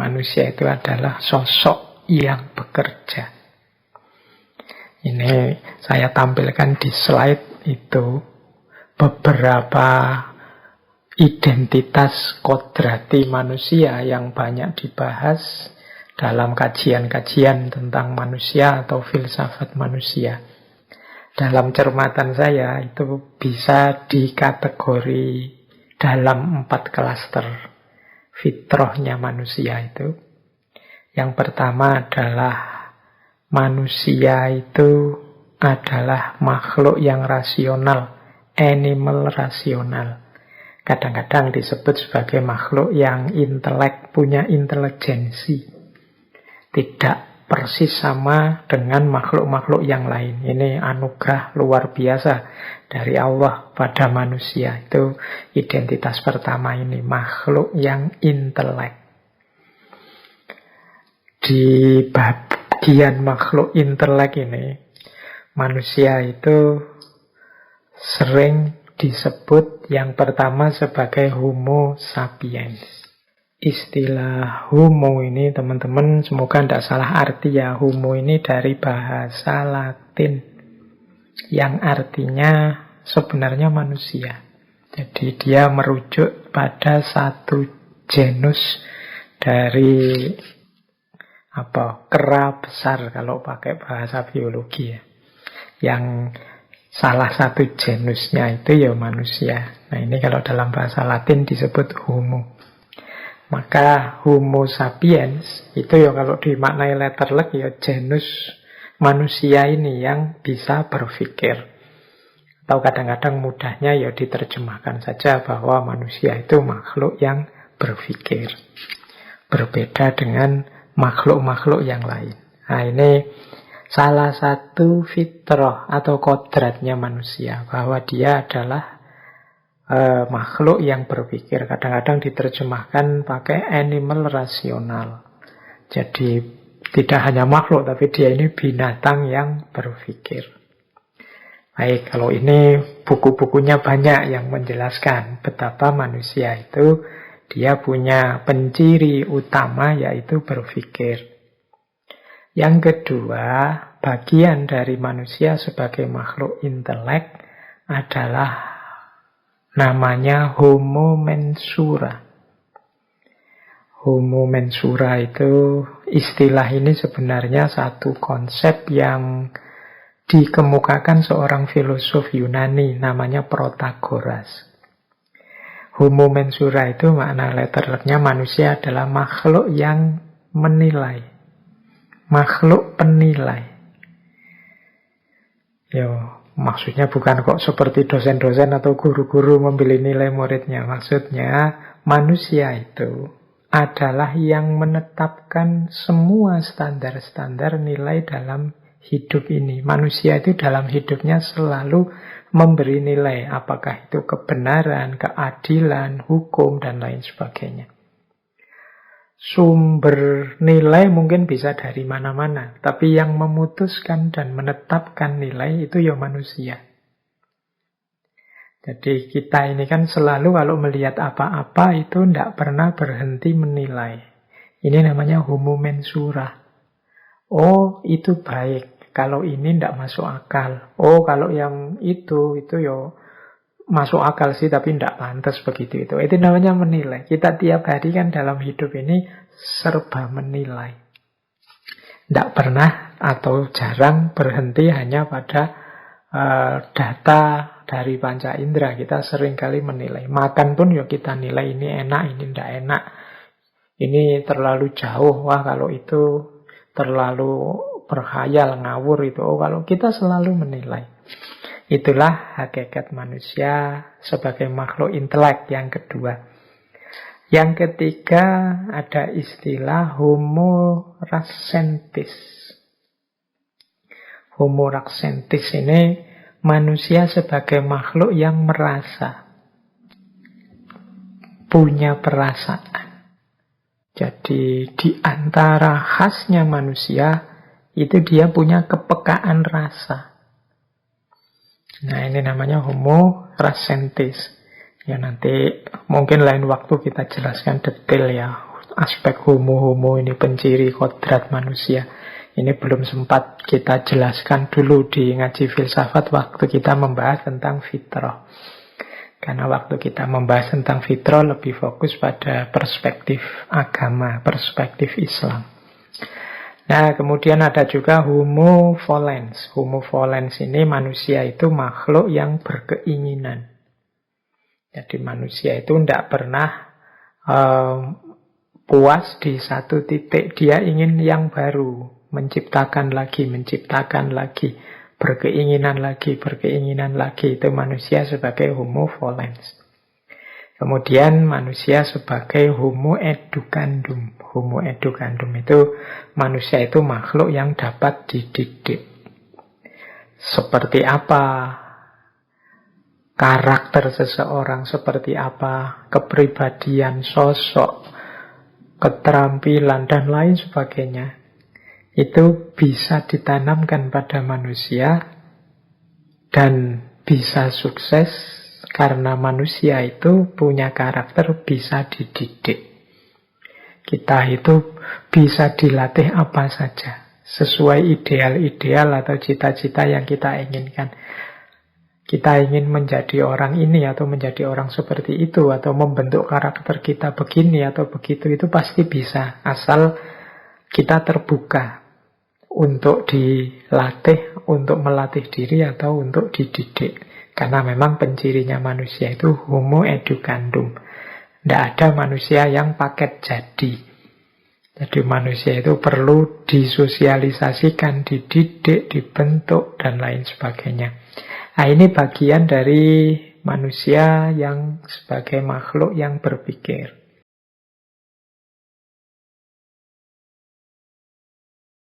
manusia itu adalah sosok yang bekerja. Ini saya tampilkan di slide itu beberapa identitas kodrati manusia yang banyak dibahas dalam kajian-kajian tentang manusia atau filsafat manusia. Dalam cermatan saya itu bisa dikategori dalam 4 klaster fitrahnya manusia itu. Yang pertama adalah manusia itu adalah makhluk yang rasional, animal rasional. Kadang-kadang disebut sebagai makhluk yang intelek, punya intelijensi. Tidak persis sama dengan makhluk-makhluk yang lain. Ini anugerah luar biasa dari Allah pada manusia. Itu identitas pertama ini, makhluk yang intelek. Di bagian makhluk intelek ini, manusia itu sering disebut yang pertama sebagai Homo sapiens. Istilah homo ini teman-teman semoga tidak salah arti ya. Homo ini dari bahasa Latin yang artinya sebenarnya manusia. Jadi dia merujuk pada satu genus dari kera besar kalau pakai bahasa biologi ya. Yang salah satu genusnya itu ya manusia. Nah ini kalau dalam bahasa Latin disebut homo. Maka Homo sapiens itu ya kalau dimaknai letterlek ya genus manusia ini yang bisa berpikir. Atau kadang-kadang mudahnya ya diterjemahkan saja bahwa manusia itu makhluk yang berpikir. Berbeda dengan makhluk-makhluk yang lain. Nah ini salah satu fitrah atau kodratnya manusia, bahwa dia adalah makhluk yang berpikir. Kadang-kadang diterjemahkan pakai animal rasional. Jadi tidak hanya makhluk, tapi dia ini binatang yang berpikir. Baik, kalau ini buku-bukunya banyak yang menjelaskan betapa manusia itu dia punya penciri utama yaitu berpikir. Yang kedua, bagian dari manusia sebagai makhluk intelek adalah namanya Homo mensura. Homo mensura itu, istilah ini sebenarnya satu konsep yang dikemukakan seorang filosof Yunani namanya Protagoras. Homo mensura itu makna letternya manusia adalah makhluk yang menilai, makhluk penilai. Maksudnya bukan kok seperti dosen-dosen atau guru-guru membeli nilai muridnya. Maksudnya manusia itu adalah yang menetapkan semua standar-standar nilai dalam hidup ini. Manusia itu dalam hidupnya selalu memberi nilai. Apakah itu kebenaran, keadilan, hukum, dan lain sebagainya. Sumber nilai mungkin bisa dari mana-mana, tapi yang memutuskan dan menetapkan nilai itu ya manusia. Jadi kita ini kan selalu kalau melihat apa-apa itu tidak pernah berhenti menilai. Ini namanya homo mensura. Oh, itu baik. Kalau ini tidak masuk akal. Oh, kalau yang itu ya masuk akal sih, tapi tidak pantas begitu itu. Itu namanya menilai. Kita tiap hari kan dalam hidup ini serba menilai. Tidak pernah atau jarang berhenti hanya pada data dari panca indera. Kita seringkali menilai. Makan pun ya kita nilai, ini enak, ini tidak enak. Ini terlalu jauh. Wah, kalau itu terlalu berkhayal, ngawur itu. Oh, kalau kita selalu menilai. Itulah hakikat manusia sebagai makhluk intelek yang kedua. Yang ketiga ada istilah Homo rasentis. Homo rasentis ini manusia sebagai makhluk yang merasa, punya perasaan. Jadi di antara khasnya manusia itu dia punya kepekaan rasa. Nah ini namanya Homo rasentis. Ya nanti mungkin lain waktu kita jelaskan detail ya aspek homo-homo ini, penciri kodrat manusia. Ini belum sempat kita jelaskan dulu di ngaji filsafat waktu kita membahas tentang fitrah. Karena waktu kita membahas tentang fitrah lebih fokus pada perspektif agama, perspektif Islam. Nah, kemudian ada juga homo volens. Homo volens ini manusia itu makhluk yang berkeinginan. Jadi manusia itu tidak pernah puas di satu titik. Dia ingin yang baru. Menciptakan lagi, berkeinginan lagi. Itu manusia sebagai homo volens. Kemudian manusia sebagai homo educandum. Homo educandum itu manusia itu makhluk yang dapat dididik. Seperti apa karakter seseorang, seperti apa kepribadian, sosok, keterampilan, dan lain sebagainya. Itu bisa ditanamkan pada manusia dan bisa sukses karena manusia itu punya karakter bisa dididik. Kita itu bisa dilatih apa saja sesuai ideal-ideal atau cita-cita yang kita inginkan. Kita ingin menjadi orang ini atau menjadi orang seperti itu atau membentuk karakter kita begini atau begitu, itu pasti bisa asal kita terbuka untuk dilatih, untuk melatih diri atau untuk dididik. Karena memang pencirinya manusia itu homo educandum. Tidak ada manusia yang paket jadi. Jadi manusia itu perlu disosialisasikan, dididik, dibentuk, dan lain sebagainya. Nah, ini bagian dari manusia yang sebagai makhluk yang berpikir.